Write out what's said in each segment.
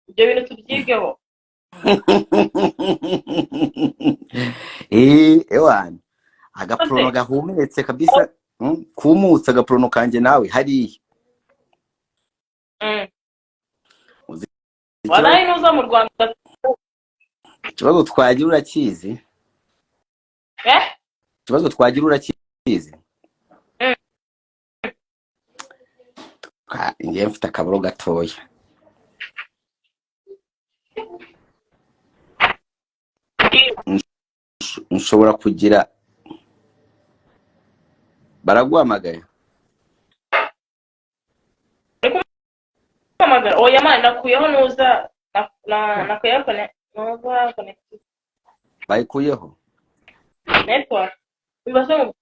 ibyo bintu tubyigeho. Ewana agaporono gahumetse kabisa kumutsa agaporono kanje nawe hariya. Walayi nuza mu Rwanda ikibazo twagira urakizi? Ikibazo twagira urakizi? Ngiye mfite akaburo gatoya. Nshobora kugira baraguhamagaye? Oya mani nakuyeho nuza nakuyakone nuza connect. Bayikuyeho? Network. Bibazo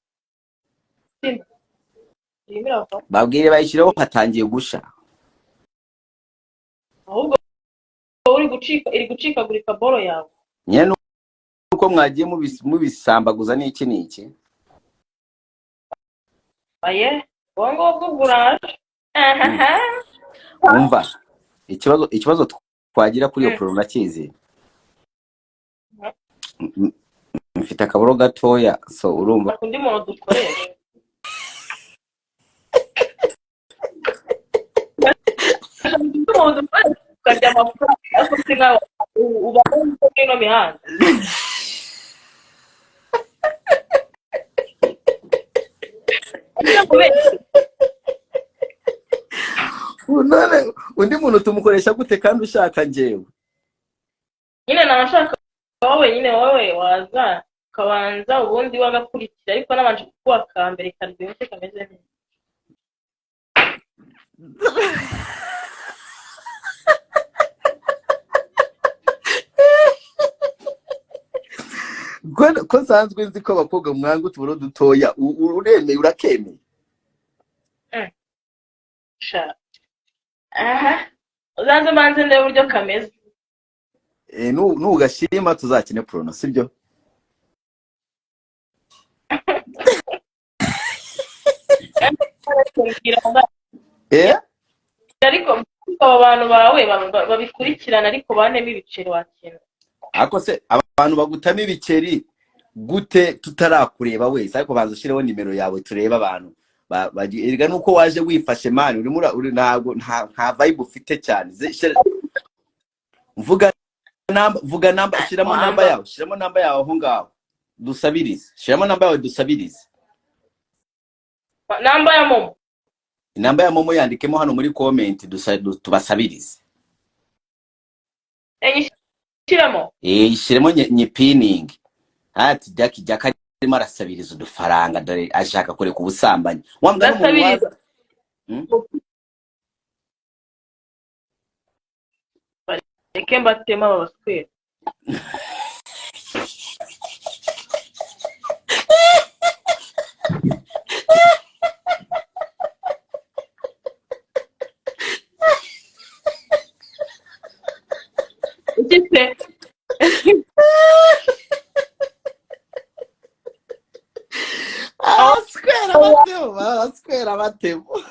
babwire bayishiraho hatangiye gusha. Ahubwo iri gucikagurika boro yawe. Nyene uko mwagiye mubisambaguza n'iki n'iki? Aye, bongo bw'uguraje. Umva, ikibazo twagira kuri iyo porono nakizi. Mfite akaburo gatoya, so urumva. Undi muntu dukoresha. Kajya amafaranga afite ngaho ubaho n'ino mihanda. None undi muntu tumukoresha gute kandi ushaka njewe? Nyine nashaka wowe waza kabanza ubundi wagakurikira ariko nabanje kukuwa kambere kandi kameze neza. Ko nsanzwe nzi ko abakobwa mwanga utuburo dutoya uremeye urakemeye? Uzaze manze ndebe uburyo kameze. Nugashima tuzakine porono sibyo? Ariko abantu bawe babikurikirana ariko baneme ibiceri wakina. Ako se abantu bagutama ibiceri gute tutarakureba wese? Ariko banza ushireho nimero yawe tureba abantu erega nuko waje wifashe mani uri ntago nta vibe ufite cyane. Vuga namba shiramo namba yawe aho ngaho dusabirize. Shiramo namba yawe dusabirize. Namba ya momo yandikemo hano muri comment tubasabirize. Shiramo shiramo nyipining ati Jacky arimo arasabiriza udufaranga dore ashaka kureka ubusambanyi. Wambwa n'umuntu Eke mbatema babaswera. Ukise Asquera batemo.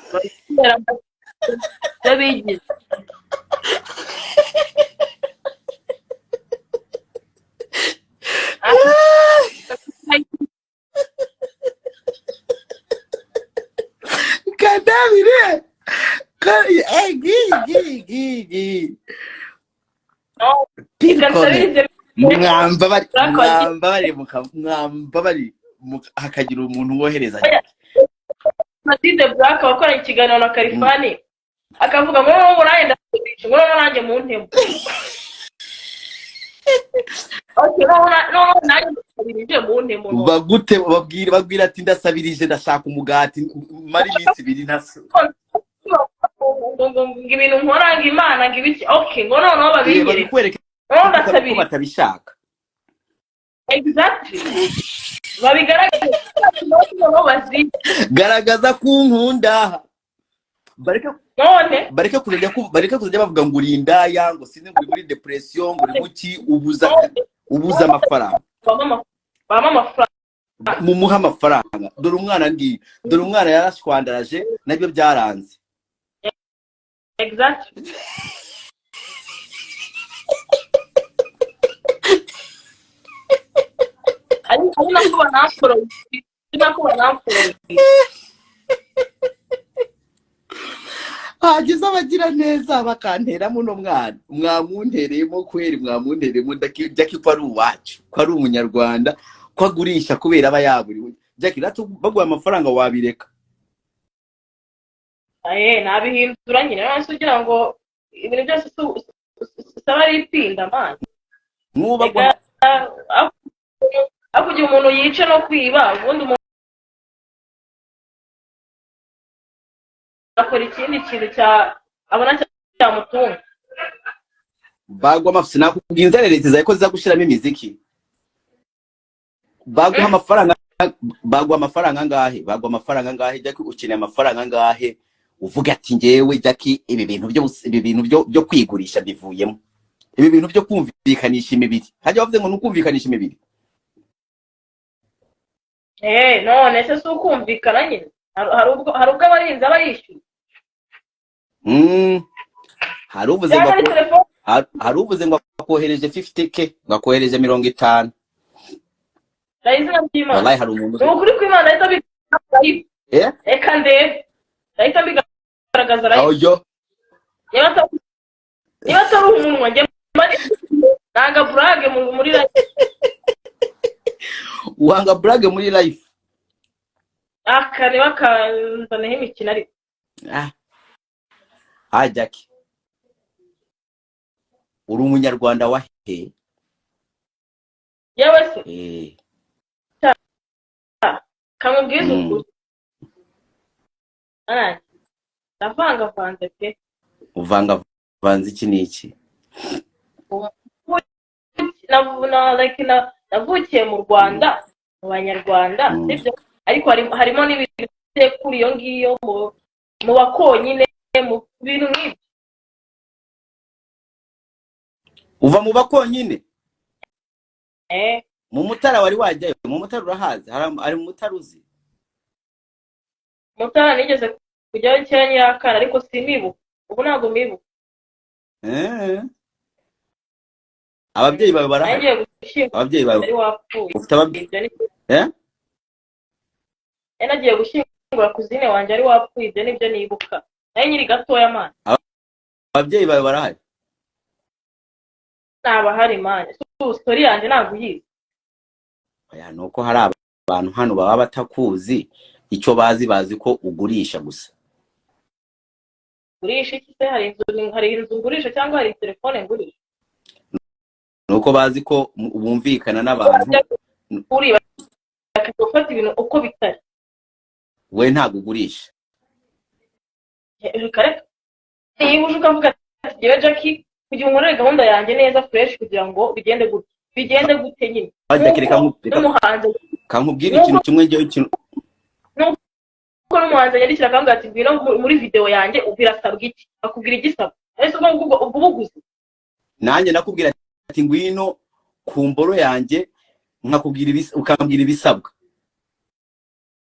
Dabigize. Kadabire. Gi. No, mwambabari hakagira umuntu wohereza. Matide Black wakora ikiganiro na Kalifani akavuga ngo urayenda ngo nanjye mu ntemo. Okay, no nanjye sabirije mu ntemo. Bagute babwira ati ndasabirije ndashaka umugati mari minsi ibiri ntaso. Ibintu nkora ngimana ngibiki. Okay, ngo no babigere. No ndasabirije batabishaka. Exactly. Garagaza kunkunda. Bareke kuzajya bavuga ngo uri indaya ngo sinzi ngo uri muri depression ngo uri muki ubuza amafaranga. Bama amafaranga. Mumuha amafaranga. Dore umwana yarashwandaraje nabyo byaranze. Exactly. sinakuba namforo hagize abagira neza bakanteramo no mwana mwamuntereyemo kweri mwamuntereyemo Jacky ko ari uwacu ko ari umunyarwanda ko agurisha kubera aba yaburiwe Jacky baguha amafaranga wabireka nabihindura nyine none ugira ngo ibintu byose saba ari ipinda man nuba akugira umuntu yice no kwiba ubundi umuntu akora ikindi kintu abona cyamutunga bagwa amafisi nakubwiye inzererezi zawe ko ziza gushiramo imiziki bagwa amafaranga angahe Jacky ukeneye amafaranga angahe uvuga ati ngewe Jacky ibi bintu byo kwigurisha bivuyemo ibi bintu byo kumvikanisha imibiri hajya bavuze ngo nukumvikanisha imibiri none se ukumvikana nyine hari ubwo abarinzi abayishyuye hari uvuze ngo akohereje 50k ngakohereje 50 wallahi hari umuntu ukuri kw'Imana ahita bigaragaza reka ndebe ahita bigaragaza niba atari umunwa njye nanga brage muri life wanga brage muri life akane bakanzaneho imikino ariko Jacky uri umunyarwanda wa he yewe se kamubwiza ukuri ndavangavanze pe uvangavanze iki n'iki navukiye mu Rwanda mu banyarwanda ariko harimo n'ibintu kuri iyo ngiyo mu bakonyine mu bintu nk'ibyo uva mu bakonyine mu Mutara wari wajyayo mu Mutara urahazi ari mu Mutara uzi Mutara nigeze kujyayo kera nyakara ariko simibuka ubu ntabwo mibuka ababyeyi bawe barahari ababyeyi bawe ufite ababyeyi nagiye gushyingura kuzine wanjye ari wapfuye ibyo nibyo nibuka nayo nyiri gatoya man ababyeyi bawe barahari ntabahari man story yanjye ntabwo uyizi nuko hari abantu hano baba batakuzi icyo bazi ko ugurisha gusa gurisha iki se hari inzu ngurisha cyangwa hari telefone ngurisha nuko bazi ko bumvikana n'abantu uri bakagufata ibintu uko bitari we ntabwo ugurisha kare niba uje ukavuga ati ngewe Jacky kugira unkorere gahunda yanjye neza fresh kugira ngo bigende gute nyine kankubwira ikintu kimwe ngewe ikintu nuko n'umuhanzi yandikira akambwira ati ngwino muri video yanjye birasabwa iki akubwira igisabwa ese ubwo buguzi nanjye nakubwira ati ngwino ku mboro yanjye ukambwira ibisabwa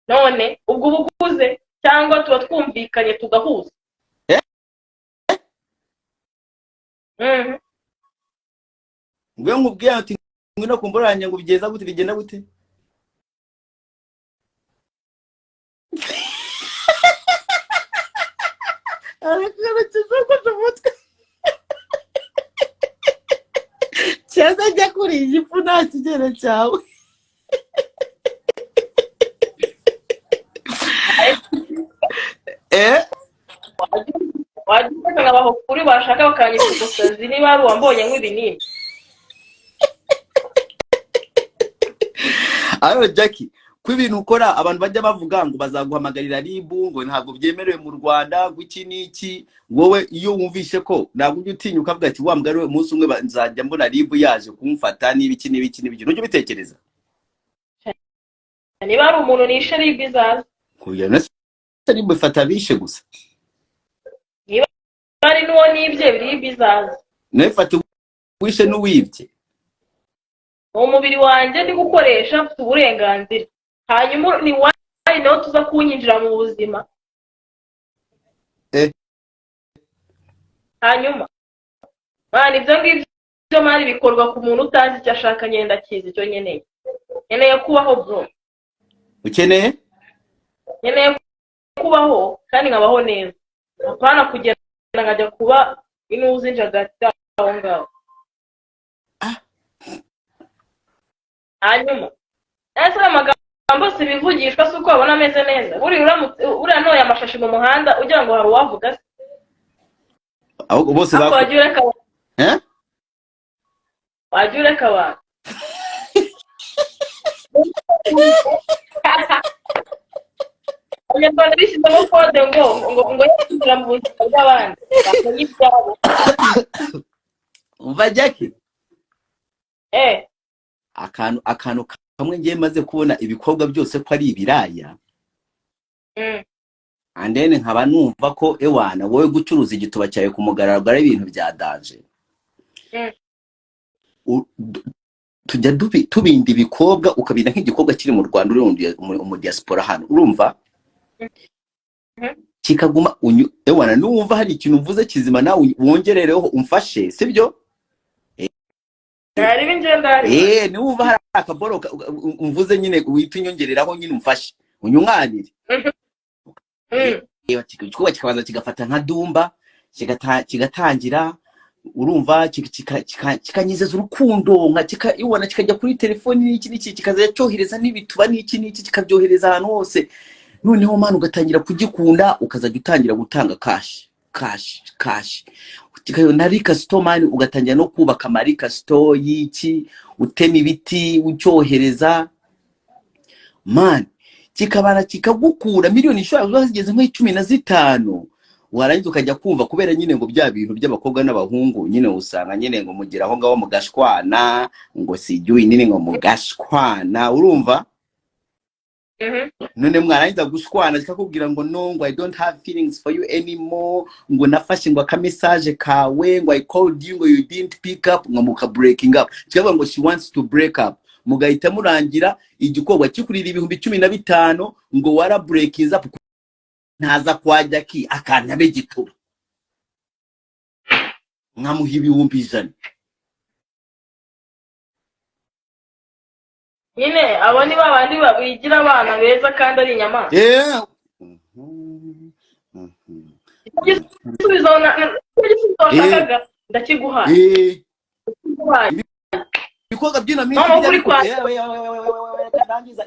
none ubwo buguze cyangwa tuba twumvikanye tugahuza ngwe nkubwiye ati ngwino ku mboro yanjye ngo bigenda gute cyaza jya kuri iyi fu nta kigero cyawe wajya nkabaho kuri bashaka bakanyita umusazi niba ari uwambonye nk'ibinini ayo Jacky ko ibintu ukora abantu bajya bavuga ngo bazaguhamagarira ribu ngo ntabwo byemerewe mu Rwanda guki niki wowe iyo wumvishe ko ntabwo ujya utinyuka avuga ati wa mbwa umunsi umwe nzajya mbona ribu yaje kumfata n'ibiki n'ujye ubitekereza niba ari umuntu nishe ribu izaza kuya na ribu ifata bishe gusa niba ari n'uwo nibye ribu izaza nefata wishe n'uwibye umubiri wanjye ndi gukoresha mfite uburenganzira hanyuma ni wari nawe tuza kunyinjira mu buzima hanyuma mwana ibyo ngibyo mani bikorwa ku muntu utazi icyo ashaka ngenda akizi icyo nkeneye nkeneye kubaho bro. Ukeneye? Nkeneye kubaho kandi nkabaho neza. Apana kugenda nkajya kuba inuzinja gata aho ngaho. Hanyuma ese amagambo si bivugishwa suko abona ameze neza. Uri noye amashashi mu muhanda ugira ngo hari uwavuga se. Ahubwo bose bakwajureka. Wajureka wa. Abanyarwanda bishyizemo kode ngo yinjira mu buzima bw'abandi. Bamenye ibyabo. Umva Jacky? Akantu kamwe ngiye maze kubona ibikobwa byose ko ari ibiraya. And then nkaba numva ko ewana wowe gucuruza igituba cyawe ku mugaragaro ari ibintu bya danger. Tujya tubinda ibikobwa ukabina nk'igikobwa kiri mu Rwanda uri mu diaspora hano urumva kikaguma ewana numva hari ikintu mvuze kizima nawe wongerereho umfashe sibyo ari bingendari numva hari akaboro umvuze nyine uhita unyongereraho nyine umfashe unyunganire igikobwa kikabanza kigafata nka Dumba kigatangira urumva kikanyizeza urukundo nka kikayibona kikajya kuri telefoni n'iki kikaza cyohereza n'ibituba n'iki kikabyohereza ahantu hose noneho manu ugatangira kugikunda ukazajya utangira gutanga cash na rika store man ugatangira no kubaka marika store y'iki utema ibiti ucyohereza man kikabana kikagukura miliyoni ishobora zigeze nko 15 warangiza ukajya kumva kubera nyine ngo bya bintu by'abakobwa n'abahungu nyine usanga nyine ngo mugira aho ngaho mugashwana ngo sijuye nini ngo mugashwana urumva none mwarangiza gushwana kikakubwira ngo no ngo I don't have feelings for you anymore ngo nafashe ngo aka message kawe ngo I called you ngo you didn't pick up ngo muka breaking up kikavuga ngo she wants to break up mugahita murangira igikobwa kikurira 15,000 ngo wara breakings up ntaza kwa Jacky akanyabe gituba nkamuha 100,000 nyine abo ni babandi babigira abana beza kandi ari inyamaswa ndakiguha ibikoga byina minsi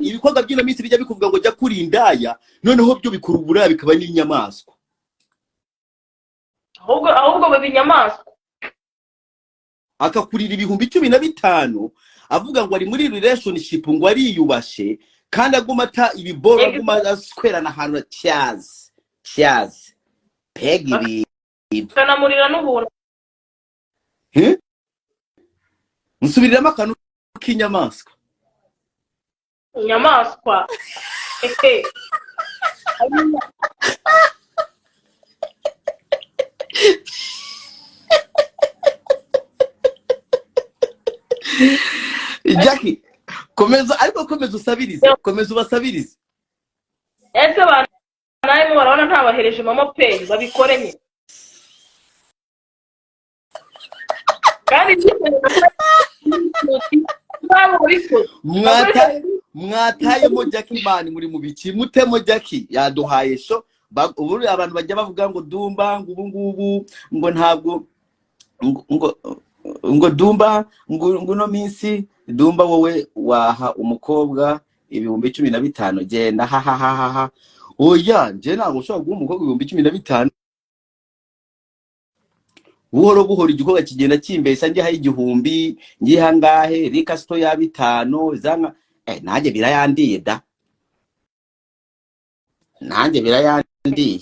ibikoga byina minsi bijya bikuvuga ngo jya kuri indaya noneho byo bikurubura bikaba n'inyamaswa ahubwo babinyamaswa akakurira 15,000 avuga ngo ari muri relationship ngo ari yubashe kandi agumata ibiboro aguma aswerana ahantu cyazi pegi kanamurira n'ubuntu musubiriramo akantu k'inyamaswa inyamaswa Jacky komeza ariko komeza usabirize komeza ubasabirize ese bana nawe barabona ntabahereje mama pay babikoranye kandi mwatayemo Jacky man muri mu biki mutemo Jacky yaduhaye sho ubu abantu bajya bavuga ngo Dumba ngo ubungubu ngo ntabwo ngo Dumba ngo no minsi Dumba wowe waha umukobwa 15,000 genda ha oya nje ntabwo ushobora guha umukobwa 15,000 buhoro igikobwa kigenda kimbesha ngiye hari 1,000 ngiye hangahe rika sto ya 5 zanga nanjye birayandiye da nanjye birayandiye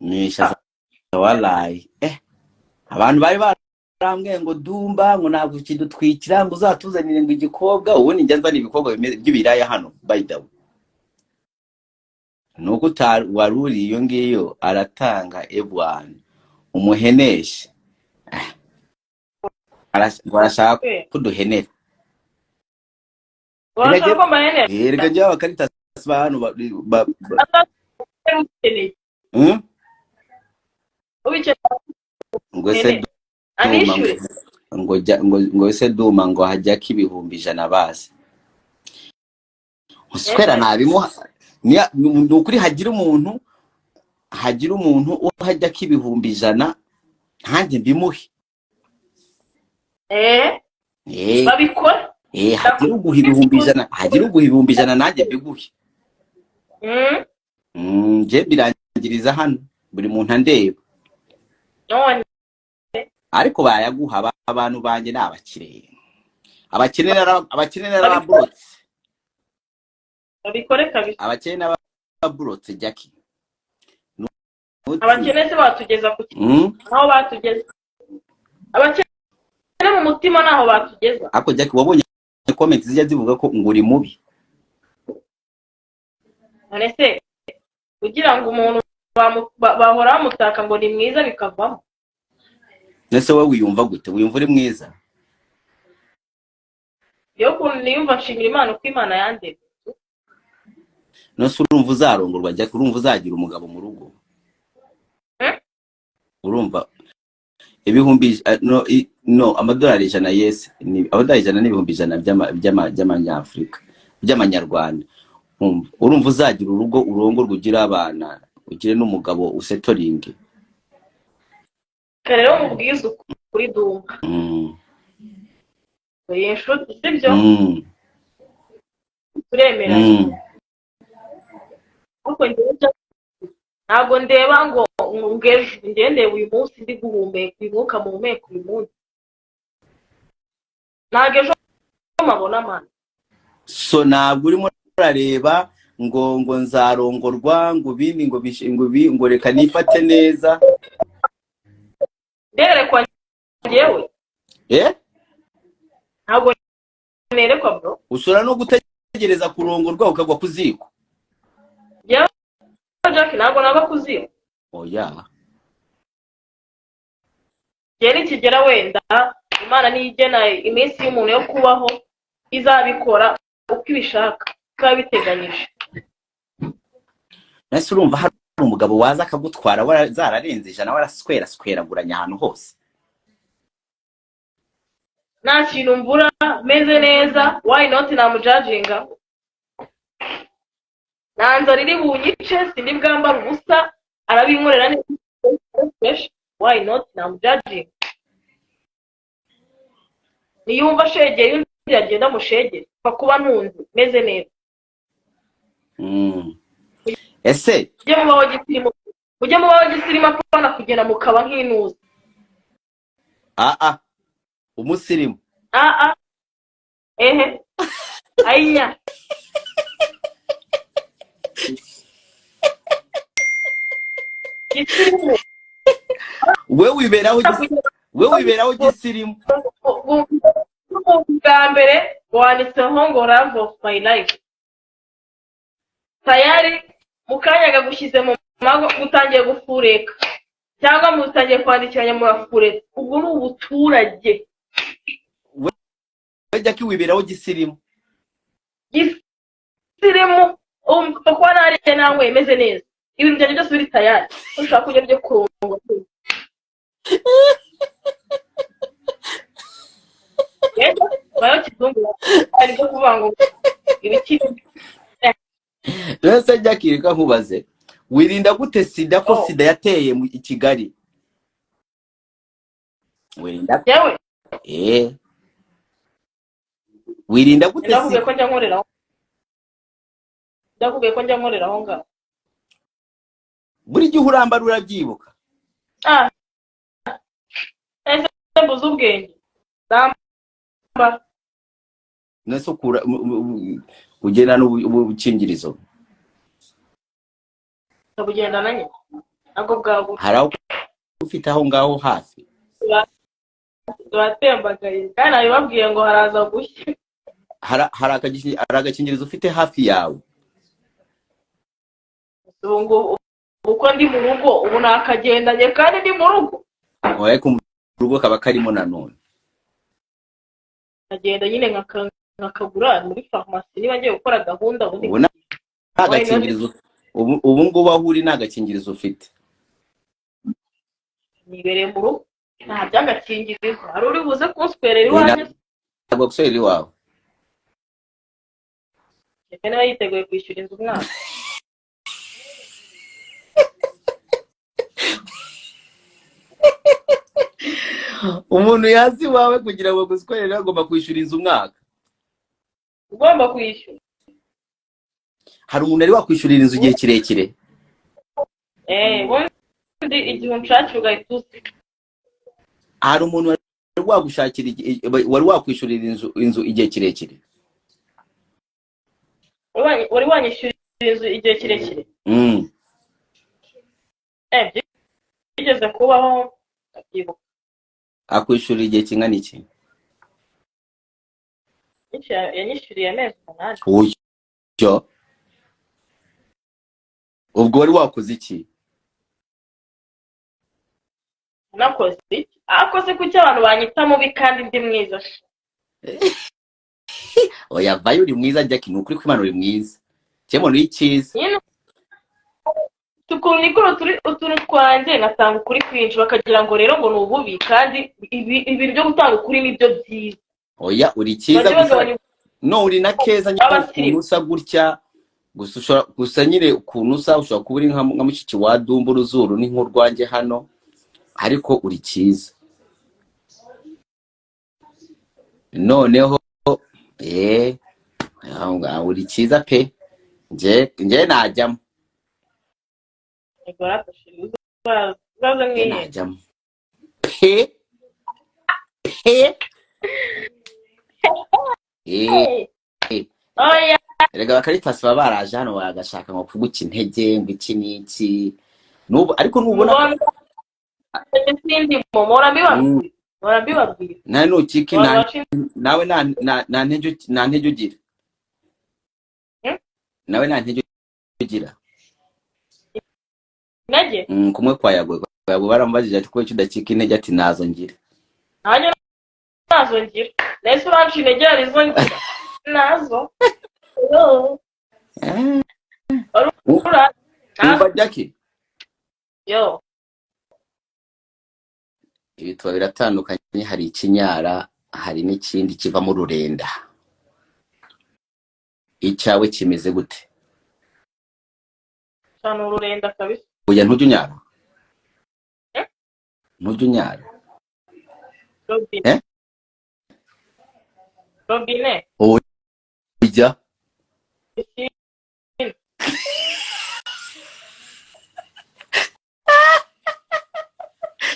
nishaza wallahi abantu bari barambwiye ngo Dumba ngo ntabwo kidutwikira ngo uzatuzanire ngo igikobwa ubundi njya nzana ibikobwa by'ibiraya hano by the way nuko waruri iyo ngiyo aratanga ebwana umuheneshe arashaka kuduhenera erega njya bakarita abantu ngo se Duma ngo ese Duma ngo Jacky ibihumbi 100 bazi uswera nabimuha ni ukuri hagira umuntu uha Jacky ibihumbi 100 ntanjye mbimuhe babikora hagira uguha ibihumbi 100 nanjye mbiguhe je birangiriza hano buri muntu andeba ariko bayaguha abantu banje n'abakire abakire n'ababurotse babikore kabisa abakire n'ababurotse Jacky abakene se batugeza ku aho batugeza abakene mu mutima naho batugeza ako Jacky wabonye comment zijya zivuga ko nguri mubi none se kugira ngo umuntu bahora bamutaka ngo ni mwiza bikavamo nese wowe wiyumva gute wiyumva uri mwiza yo kuntu niyumva nshimira Imana uko Imana yandeze nose urumva uzarongorwa Jacky urumva uzagira umugabo mu rugo urumva ibihumbi no amadolari 100 yes ni amadolari 100 n'ibihumbi 100 by'amanyafrika by'amanyarwanda urumva uzagira urugo urongorwa ugira abana ugire n'umugabo usetoringe rero mubwiza kuri Dumba inshuti sibyo turemera kuko ntabwo ndeba ngo ngeje ndende uyu munsi ndi guhumeka ibuka mu mpeko uyu munsi nagejo mabona mana so ntabwo urimo urareba ngo nzarongorwa ngo bindi ngo reka nifate neza ndere kwa ngewe ntabwo nerekwa bro usura no gutegereza kurongorwa ukagwa kuziko Jacky ntabwo naba kuziyo oya geri kigera wenda Imana niyigena iminsi y'umuntu yo kubaho izabikora uko ibishaka kabiteganyije nese urumva hari umugabo waza akagutwara wazararenze 100 warasweraguranya ahantu hose nta kintu mvura meze neza why not namujudginga nanza riri bunyice sindi bwambara ubusa arabinkorera neza why not namujudginga niyumva shegeye undi yagenda mushegere kuba ntunzi meze neza ese ujye mubaho gisirima apana kugenda mukaba nk'inuzi umusirimu ayinya gisirimu we wiberaho gisirimu bwa mbere wanditseho ngo love of my life tayari mukanya gagushyize mu mago gutangiye gufureka cyangwa mutangiye kwandikiranya murafureka ubwo ni ubuturage we Jacky wiberaho gisirimu kuko nariye nawe imeze neza ibintu byanjye byose biri tayari ushaka kujya byo kurongwa bayo kizungu ari byo kuvuga ngo ibiki rese Jacky reka nkubaze wirinda gute sida ko sida yateye mu Kigali wirinda yewe wirinda gute ndavuga ko njya nkorera aho ngaho buri gihe urambara urabyibuka ese mbuze ubwenge ndamba nese ukura ugena n'ubukingirizo ndabugenda nyine ntabwo bwawe haraho ufite aho ngaho hafi batembagaye kandi nabibabwiye ngo haraza gushya hari agakingirizo ufite hafi yawe uko ndi mu rugo ubu nakagendanye kandi ndi mu rugo oya ku rugo kaba karimo nanone agenda nyine nkakagura muri farumasi niba ngiye gukora gahunda ubu agakingirizo ubu ngubu aho uri nagakingirizo ufite nibereye mu rugo nta by'agakingirizo hari uri buze kunswerera iwanjye ntabwo guswerera iwawe ese niba yiteguye kwishyura inzu umwaka umuntu yazi iwawe kugira ngo guswerere agomba kwishyura inzu umwaka ugomba kwishyura hari umuntu ari wakwishyurira inzu igihe kirekire ubundi igihe unshakira ugahita uzi hari umuntu wari wakwishyurira inzu igihe kirekire wari wanyishyurira inzu igihe kirekire bigeze kubaho ndabyibuka akwishyurira igihe kingana iki yanyishyuriye amezi 8 uyo ubwo wari wakoze iki nakoze iki akoze kuki abantu banyita mubi kandi ndi mwiza oya vayo uri mwiza Jacky ni ukuri kw'Imana uri mwiza cyemo ni icyiza tukunikoro turi utuntu twanjye ngatanga ukuri kwinshi bakagira ngo rero ngo ni ububi kandi ibintu byo gutanga ukuri nibyo byiza oya uri cyiza no uri na keza nyine usa gutya gusa nyine ukuntu usa ushobora kuba uri nka mushiki wa Dumba uruzuru ni nk'urwanjye hano ariko uri cyiza noneho uri cyiza pe nje najyamo najyamo pe erega bakaritasi baba baraje hano bagashaka ngo kuguca intege ngo iki n'iki ariko nubona nawe nukiki nawe nta ntege ugira nawe nta ntege ugira kumwe kwa Yago baramubajije ati kuko udacika intege ati nazo ngira nazo ngira nese uranshi intege arizo ngira nazo umva Jacky yo ibituba biratandukanye hari ikinyara hari n'ikindi kiva mu rurenda icyawe kimeze gute cyane ururenda kabisa oya ntujya unyara ntujya unyara robine ujya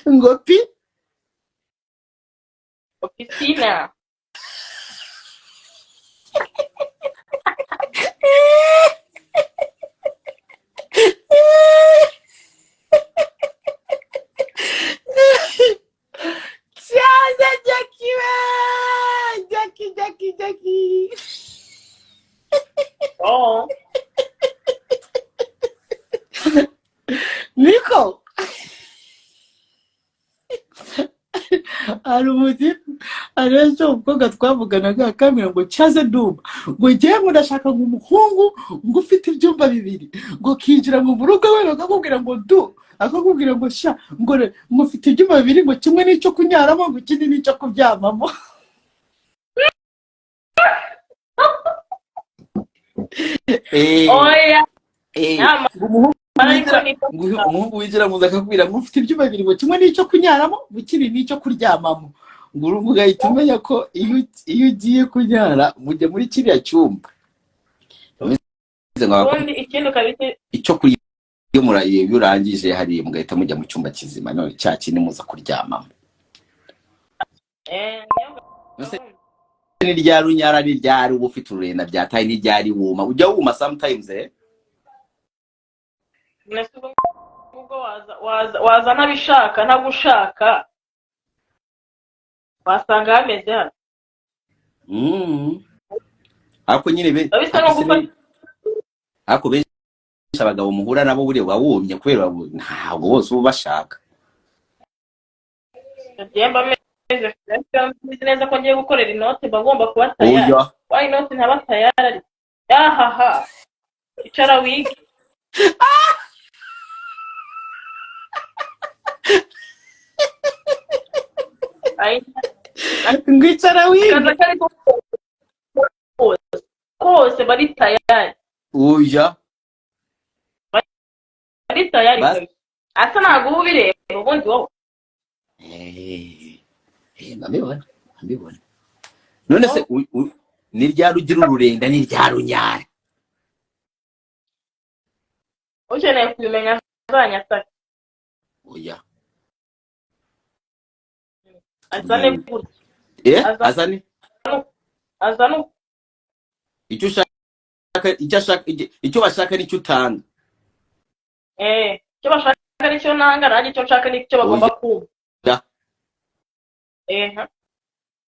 ngopi piscina Jacky Niko hari umutipe arejo umukobwa twavuganaga akamera ngo cyaze Dumba ngo ngiye ngo ndashaka ngo umuhungu ngo ufite ibyumba bibiri ngo kinjira ngo mu rugo we akakubwira ngo akakubwira ngo sha ngo ufite ibyumba bibiri ngo kimwe n'icyo kunyaramo ngo ikindi n'icyo kuryamamo oya umuhungu winjira mu nzu akakubwira ngo ufite ibyumba bibiri ngo kimwe n'icyo kunyaramo ngo ikindi n'icyo kuryamamo ngo urumva ugahita umenya ko iyo ugiye kunyara mujya muri kiriya cyumba icyo kurya iyo urangije hariya mugahita mujya mu cyumba kizima none cya kindi muza kuryamamo ni ryari unyara ni ryari uba ufite ururenda byataye ni ryari wuma ujya wuma sometimes waza ntabishaka ntagushaka wasanga hameze hano ariko nyine ariko benshi abagabo muhura nabo buriya wawumye kubera ntabwo bose uba bashaka neza ko ngiye gukorera inoti bagomba kuba tayari wa inoti ntaba tayari yahaha icara wige ngwicara kaza kari kose bari tayari uya bari tayari kabisa asa ntabwo ubireba ubundi wowe ndabibona none se ni rya rugira ururenda ni rya runyara ukeneye kubimenya azanyataka oya azane gutya azane icyo ushaka icyo bashaka nicyo utanga icyo bashaka nicyo nanga nanjye icyo nshaka nicyo bagomba kumva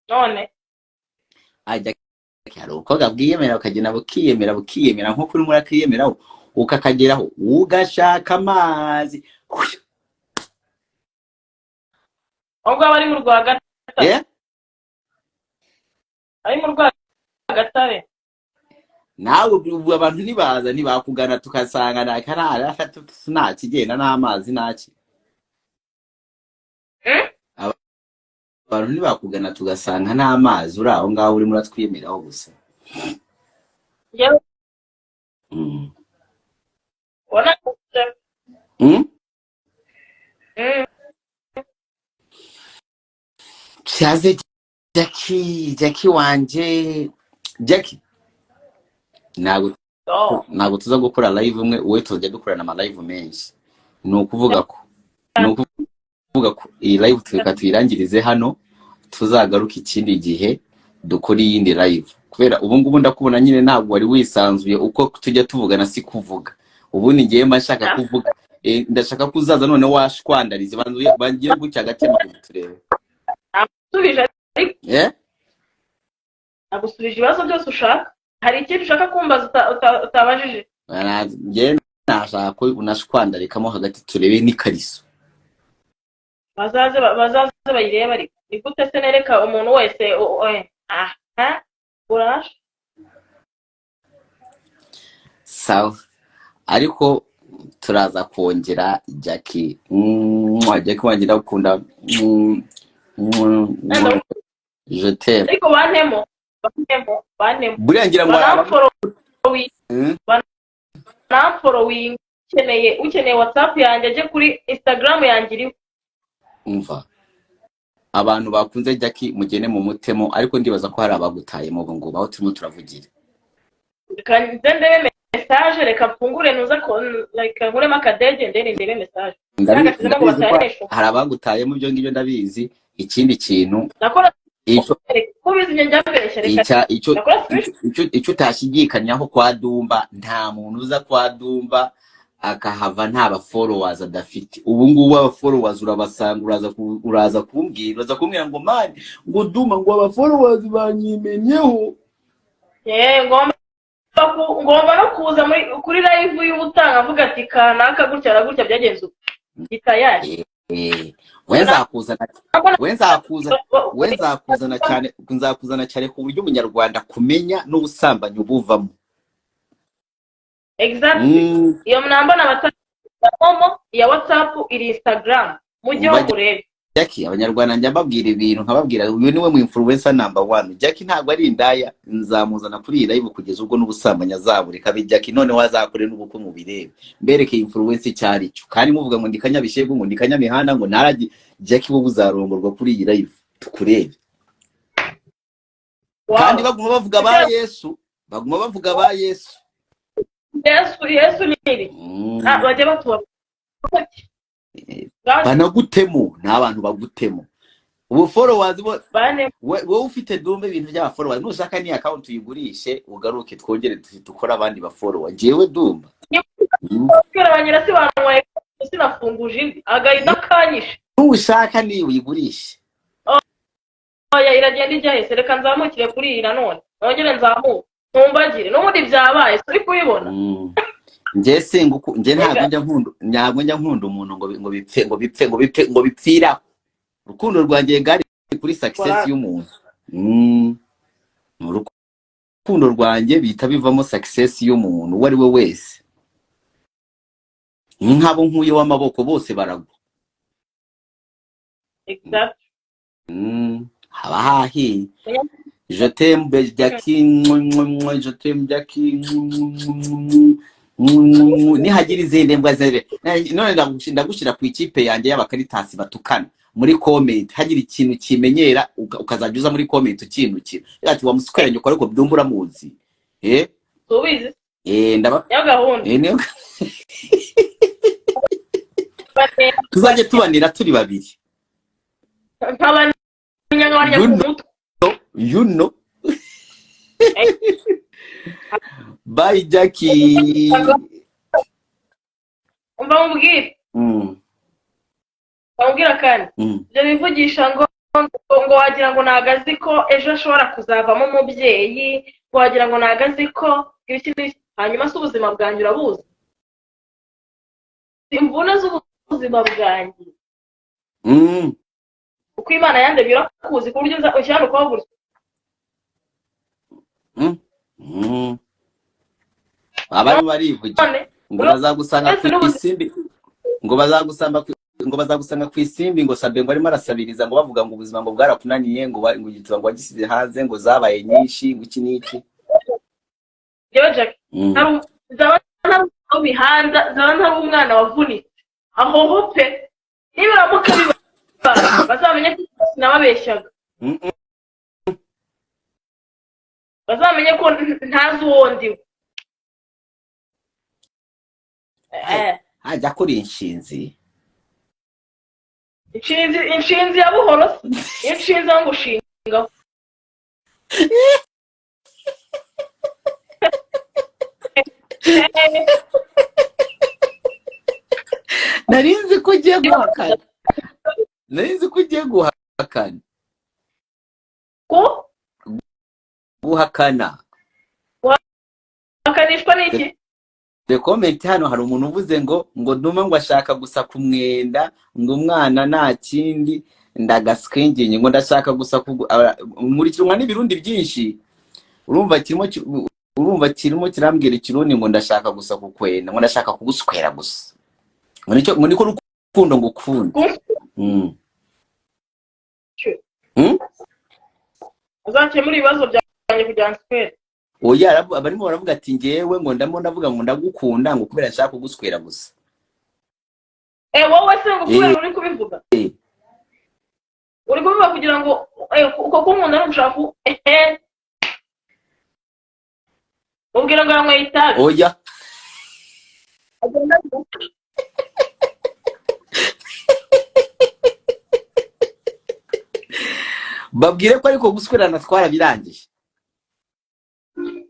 none ajya hari uko gabwiyemera ukagenda bukiyemera nko kuri muri akiyemeraho ukakageraho ugashaka amazi ubwo bari mu Rwagatare ari mu Rwagatare nawe ubu abantu nibaza ntibakugana tukasanga nakarara nta kigenda n'amazi naki abantu ntibakugana tugasanga n'amazi uri aho ngaho urimo uratwiyemeraho gusa cyaze Jacky wanje Jacky ntabwo tuza gukora live umwe uwe tuzajya dukorana ama live menshi ni ukuvuga ko iyi live tweka tuyirangirize hano tuzagaruka ikindi gihe dukora iyindi live kubera ubu ngubu ndakubona nyine ntabwo wari wisanzuye uko tujya tuvugana si kuvuga ubu ni ngiye mashaka kuvuga ndashaka kuzaza none washwandarize bangiye gucya gatema turebe agusubije ibibazo byose ushaka hari ikintu ushaka kumbaza utabajije ngiye nashaka ko unashwandarikamo hagati turebe n'ikariso bazaze bayireba ariko ni gute se nereka umuntu wese urasha sawa ariko turaza kongera Jacky Jacky wangira ukunda je t'aime ariko bantemo buriya ngira ngo following ukeneye WhatsApp yanjye aje kuri Instagram yanjye iriho umva abantu bakunze Jacky mugene mu mutemo ariko ndibaza ko hari abagutaye mu ngo baho turimo turavugira kandi ndebe message reka mfungure nuza ko like nkurema akadege ndebe message hari abagutaye mu byo ngibyo ndabizi ikindi kintu nakora icyo utashigikanyaho kwa Dumba nta muntu uza kwa Dumba akahava nta ba followers adafite ubu ngubu aba followers urabasanga uraza kumbwira ngo mani ngo Dumba ngo aba followers banyimenyeho ngomba no kuza kuri live y'ubutanga avuga ati kanaka gutya byagenze bitayari nzakuzana cyane ku buryo umunyarwanda kumenya n'ubusambanyi ubuvamo exactly iyo mnambona batamo ya WhatsApp iri Instagram mujye murebe Jacky abanyarwanda njya mbabwira ibintu nkababwira uyu niwe mu influencer number 1 Jacky ntabwo ari indaya nzamuzana kuri iyi live kugeza ubwo n'ubusambanyi azabureka bi Jacky none wazakore n'ubukwe mu birebe mbereke influencer cyari cyo kandi muvuga ngo ndikanyabishego ngo ndikanyamihanda ngo naraji Jacky bo buzarongorwa kuri iyi live tukurebe kandi baguma bavuga ba Yesu Yesu niri bajye batuba banagutemo n'abantu bagutemo ubu followers wowe ufite Dumba ibintu bya followers nushaka ni account uyigurishe ugaruke twongere dukora abandi ba follower jewe Dumba kera banyira si banwaye sinafunguje indi agahita kanyishe nushaka ni uyigurishe oya iragenda ijyahe reka nzamukire kuri iyi nanone nongere nzamuke ntumbagire n'ubundi byabaye turi kubibona nje ntabwo njya nkunda umuntu ngo bipfira urukundo rwanjye gari kuri success y'umuntu urukundo rwanjye bita bivamo success y'umuntu uwo ari we wese nk'abo nkuye w'amaboko bose baragwa exactly haba hahi je t'aime Jacky, je t'aime Jacky, nihagira izindi mbwa zere none ndagushira ku ikipe yanjye y'abakaritasi batukana muri comment hagira ikintu kimenyera ukazajuza muri comment ukinukira ati wa musukanye uko ariko byumbura muzi ubizi ndaba gahunda tuzajye tubanira turi babiri nk'abanyangabanya ku mutwe you know bye Jacky umva mubwire bamubwira kandi ibyo bivugisha ngo wagira ngo nagazi ko ejo ashobora kuzavamo umubyeyi wagira ngo nagazi ko hanyuma se ubuzima bwanjye urabuzi imvune z'ubuzima bwanjye uko Imana yandemye urakuzi ku buryo ushyira uko wabura abari barivugira ngo bazagusanga ku isimbi ngo bazagusanga ku isimbi ngo sabe ngo arimo arasabiriza ngo bavuga ngo ubuzima ngo bwarakunaniye ngo gituba ngo wagisize hanze ngo zabaye nyinshi ngo iki n'iki yewe Jacky zaba bihanda zaba ntari umwana wavunitse aho hope niba ramuka bazamenye ko sinababeshyaga bazamenye ko ntazi uwo ndiwe hajya kuri inshinzi ya buhoro inshinzi aho ngushingaho narinzi ko ugiye guhakana guhakanishwa n'iki the comment hano hari umuntu uvuze ngo Dumba ngo ashaka gusa kumwenda ngo umwana nta kindi ndagaskengenye ngo ndashaka gusa nkurikirwa n'ibirundi byinshi urumva kirimo kirambwira ikirundi ngo ndashaka gusa kukwenda ngo ndashaka kuguswera gusa ngo niko rukundo ngo ukunda uzakemura ibibazo byanjye kugira ngo nswere oya barimo baravuga ati ngewe ngo ndavuga ngo ndagukunda ngo kubera nshaka kuguswera gusa wowe se ngo kubera uri kubivuga uri kubivuga kugira ngo uko kunkunda n'ugushaka ubwira ngo yanyweye itabi oya babwire ko ariko guswerana twarabirangije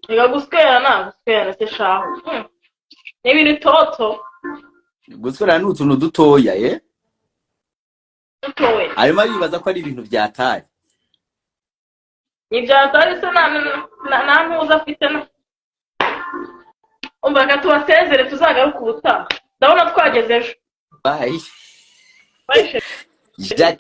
Ega guswerana se shaho n'ibintu toto guswerana n'utuntu dutoya dutoya arimo aribaza ko ari ibintu byataye ibyataye se nta ntuza afite umva ka tubasezere tuzagaruka ubutaha ndabona twageze ejo bye bye Jacky